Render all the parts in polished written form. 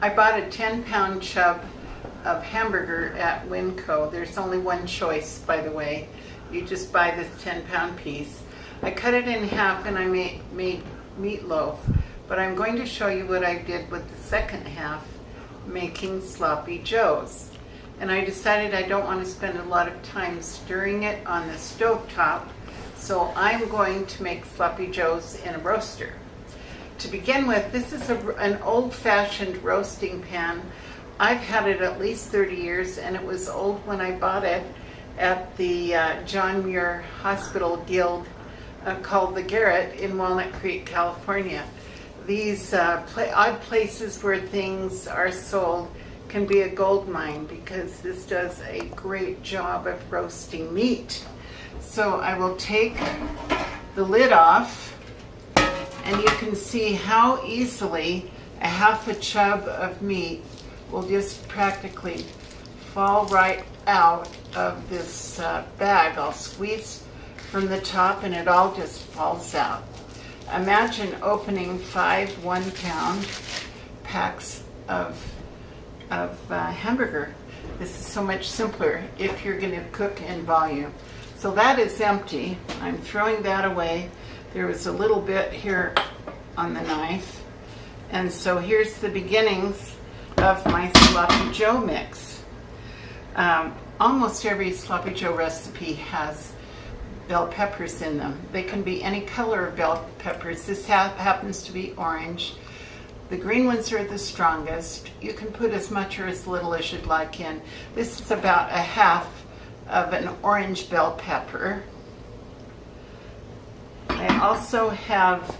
I bought a 10-pound chub of hamburger at Winco. There's only one choice, by the way. You just buy this 10-pound piece. I cut it in half and I made meatloaf, but I'm going to show you what I did with the second half, making sloppy joes. And I decided I don't want to spend a lot of time stirring it on the stovetop, so I'm going to make sloppy joes in a roaster. To begin with, this is an old-fashioned roasting pan. I've had it at least 30 years, and it was old when I bought it at the John Muir Hospital Guild called the Garrett in Walnut Creek, California. These odd places where things are sold can be a gold mine because this does a great job of roasting meat. So I will take the lid off, and you can see how easily a half a chub of meat will just practically fall right out of this bag. I'll squeeze from the top and it all just falls out. Imagine opening 5 1-pound packs of hamburger. This is so much simpler if you're going to cook in volume. So that is empty. I'm throwing that away. There was a little bit here on the knife. And so here's the beginnings of my sloppy joe mix. Almost every sloppy joe recipe has bell peppers in them. They can be any color of bell peppers. This happens to be orange. The green ones are the strongest. You can put as much or as little as you'd like in. This is about a half of an orange bell pepper. I also have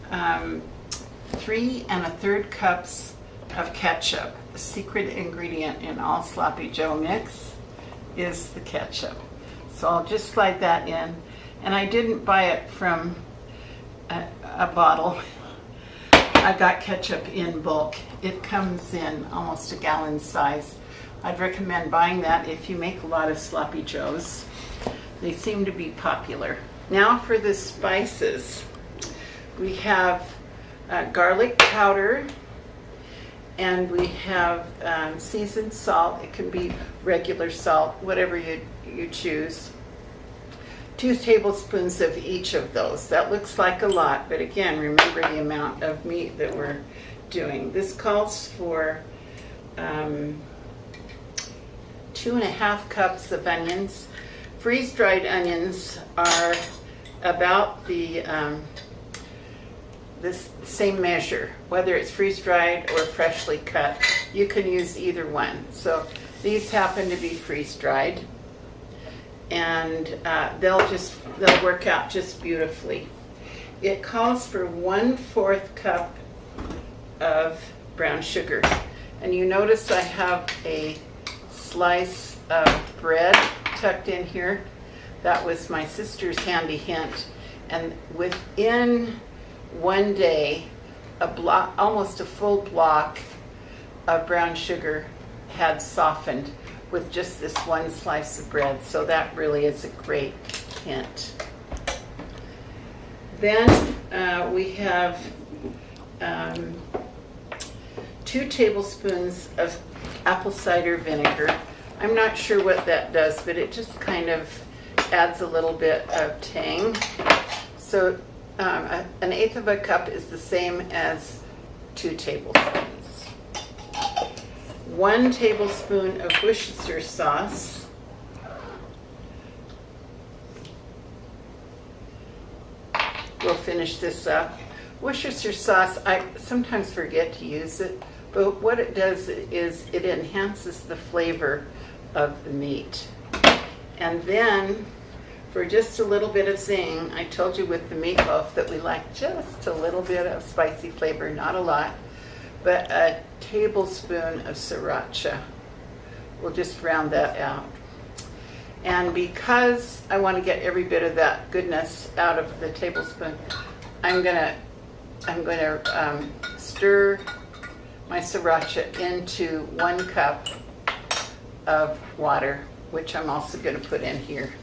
3 1/3 cups of ketchup. The secret ingredient in all sloppy joe mix is the ketchup. So I'll just slide that in. And I didn't buy it from a bottle. I got ketchup in bulk. It comes in almost a gallon size. I'd recommend buying that if you make a lot of sloppy joes. They seem to be popular. Now for the spices. We have garlic powder, and we have seasoned salt. It can be regular salt, whatever you choose. 2 tablespoons of each of those. That looks like a lot, but again, remember the amount of meat that we're doing. This calls for 2 1/2 cups of onions. Freeze-dried onions are about this same measure, whether it's freeze-dried or freshly cut. You can use either one. So these happen to be freeze-dried, and they'll work out just beautifully. It calls for 1/4 cup of brown sugar, and you notice I have a slice of bread tucked in here. That was my sister's handy hint, and within one day, almost a full block of brown sugar had softened with just this one slice of bread. So that really is a great hint. Then we have 2 tablespoons of apple cider vinegar. I'm not sure what that does, but it just kind of adds a little bit of tang. So 1/8 of a cup is the same as 2 tablespoons. 1 tablespoon of Worcestershire sauce. We'll finish this up. Worcestershire sauce, I sometimes forget to use it, but what it does is it enhances the flavor of the meat. And then, for just a little bit of zing, I told you with the meatloaf that we like just a little bit of spicy flavor, not a lot, but a tablespoon of sriracha. We'll just round that out. And because I want to get every bit of that goodness out of the tablespoon, I'm gonna stir my sriracha into 1 cup of water, which I'm also going to put in here.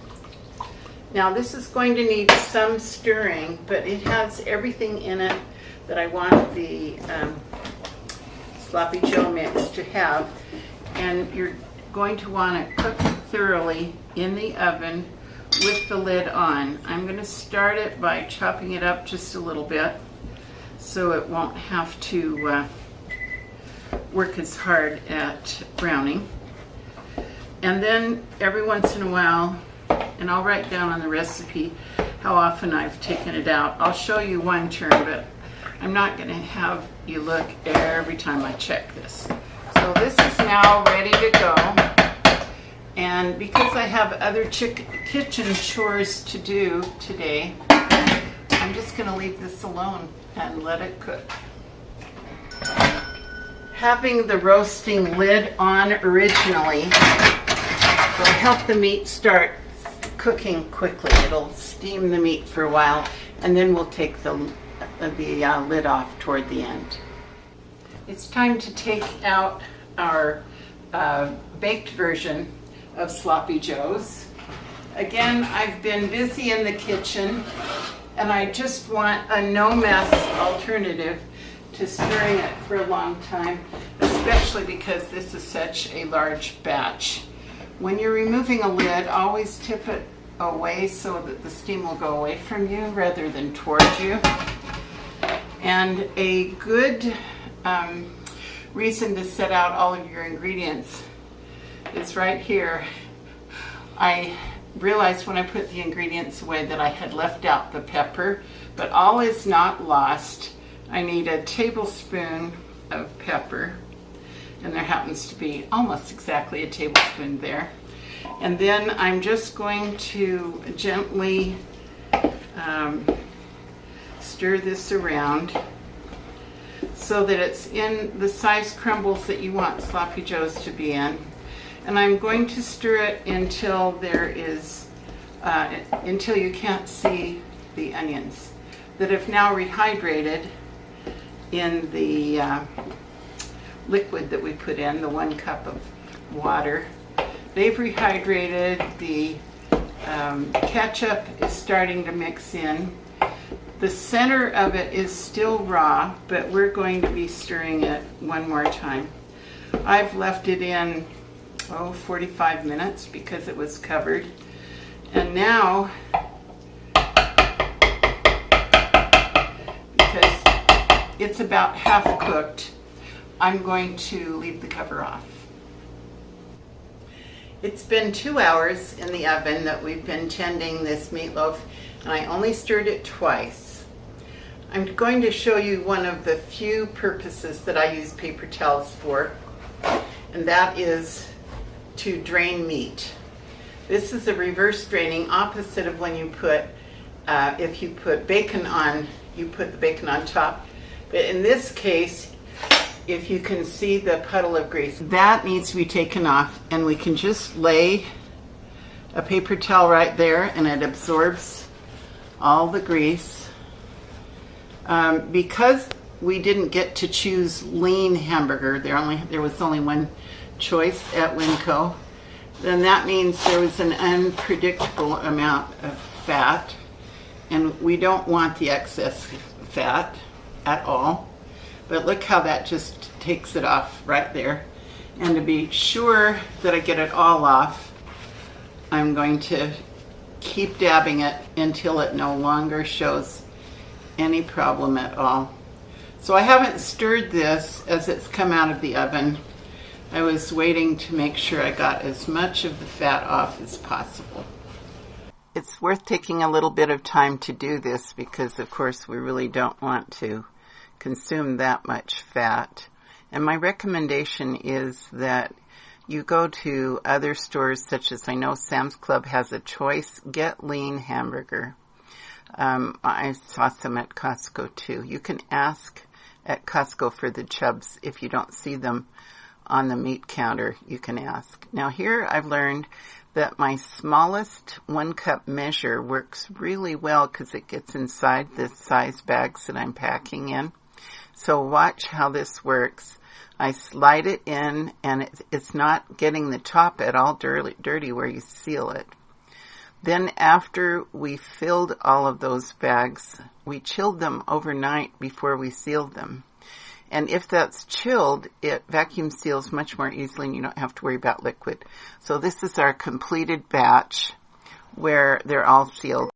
Now this is going to need some stirring, but it has everything in it that I want the sloppy Joe mix to have. And you're going to want to cook it thoroughly in the oven with the lid on. I'm going to start it by chopping it up just a little bit so it won't have to work as hard at browning. And then every once in a while, and I'll write down on the recipe how often I've taken it out. I'll show you one turn, but I'm not going to have you look every time I check this. So this is now ready to go. And because I have other kitchen chores to do today, I'm just going to leave this alone and let it cook. Having the roasting lid on originally will help the meat start cooking quickly. It'll steam the meat for a while, and then we'll take the lid off toward the end. It's time to take out our baked version of Sloppy Joes. Again, I've been busy in the kitchen, and I just want a no-mess alternative to stirring it for a long time, especially because this is such a large batch. When you're removing a lid, always tip it away so that the steam will go away from you rather than towards you. And a good reason to set out all of your ingredients is right here. I realized when I put the ingredients away that I had left out the pepper, but all is not lost. I need a tablespoon of pepper, and there happens to be almost exactly a tablespoon there. And then I'm just going to gently stir this around so that it's in the size crumbles that you want Sloppy Joes to be in. And I'm going to stir it until there is, until you can't see the onions that have now rehydrated in the liquid that we put in, the 1 cup of water. They've rehydrated, the ketchup is starting to mix in. The center of it is still raw, but we're going to be stirring it one more time. I've left it in 45 minutes because it was covered. And now, because it's about half cooked, I'm going to leave the cover off. It's been 2 hours in the oven that we've been tending this meatloaf, and I only stirred it twice. I'm going to show you one of the few purposes that I use paper towels for, and that is to drain meat. This is a reverse draining, opposite of when you put, if you put bacon on, you put the bacon on top. But in this case, if you can see the puddle of grease, that needs to be taken off, and we can just lay a paper towel right there and it absorbs all the grease. Because we didn't get to choose lean hamburger, there was only one choice at Winco, then that means there was an unpredictable amount of fat, and we don't want the excess fat at all. But look how that just takes it off right there. And to be sure that I get it all off, I'm going to keep dabbing it until it no longer shows any problem at all. So I haven't stirred this as it's come out of the oven. I was waiting to make sure I got as much of the fat off as possible. It's worth taking a little bit of time to do this because, of course, we really don't want to consume that much fat. And my recommendation is that you go to other stores, such as I know Sam's Club has a choice, get lean hamburger. I saw some at Costco too. You can ask at Costco for the chubs. If you don't see them on the meat counter, you can ask. Now here I've learned that my smallest 1 cup measure works really well because it gets inside the size bags that I'm packing in. So watch how this works. I slide it in, and it's not getting the top at all dirty where you seal it. Then after we filled all of those bags, we chilled them overnight before we sealed them. And if that's chilled, it vacuum seals much more easily and you don't have to worry about liquid. So this is our completed batch where they're all sealed.